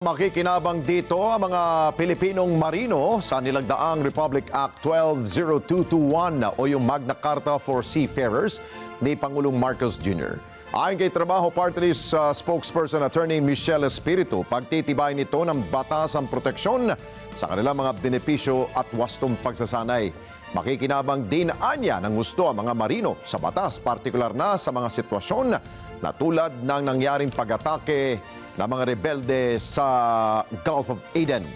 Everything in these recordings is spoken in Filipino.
makikinabang dito ang mga Pilipinong marino sa nilagdaang Republic Act 120221 o yung Magna Carta for Seafarers ni Pangulong Marcos Jr. Ayon kay Trabaho Party List spokesperson Attorney Michelle Espiritu, pagtitibay nito ng batas ang proteksyon sa kanilang mga benepisyo at wastong pagsasanay. Makikinabang din anya ng gusto ang mga marino sa batas, partikular na sa mga sitwasyon na tulad ng nangyaring pag-atake ng mga rebelde sa Gulf of Aden.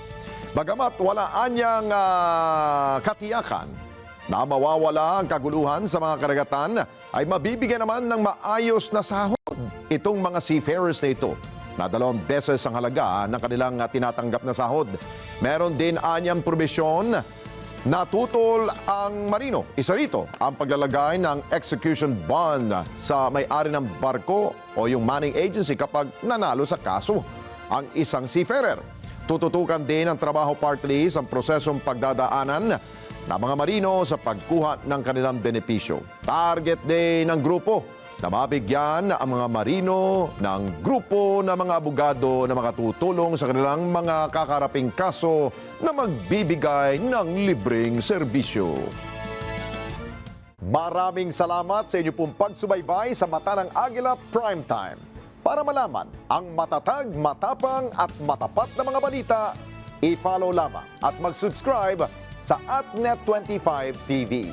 Bagamat wala anyang katiyakan na mawawala ang kaguluhan sa mga karagatan, ay mabibigyan naman ng maayos na sahod itong mga seafarers na ito na 2 beses ang halaga ng kanilang tinatanggap na sahod. Meron din anyang probisyon na tutol ang marino. Isa rito ang paglalagay ng execution bond sa may-ari ng barko o yung manning agency kapag nanalo sa kaso ang isang seafarer. Tututukan din ng Trabaho Party List ang prosesong pagdadaanan ng mga marino sa pagkuha ng kanilang benepisyo. Target din ng grupo na mabigyan ang mga marino ng grupo ng mga abogado na makatutulong sa kanilang mga kakaraping kaso na magbibigay ng libreng serbisyo. Maraming salamat sa inyo pong pagsubaybay sa Mata ng Agila Primetime. Para malaman ang matatag, matapang at matapat na mga balita, i-follow lamang at mag-subscribe sa AtNet25 TV.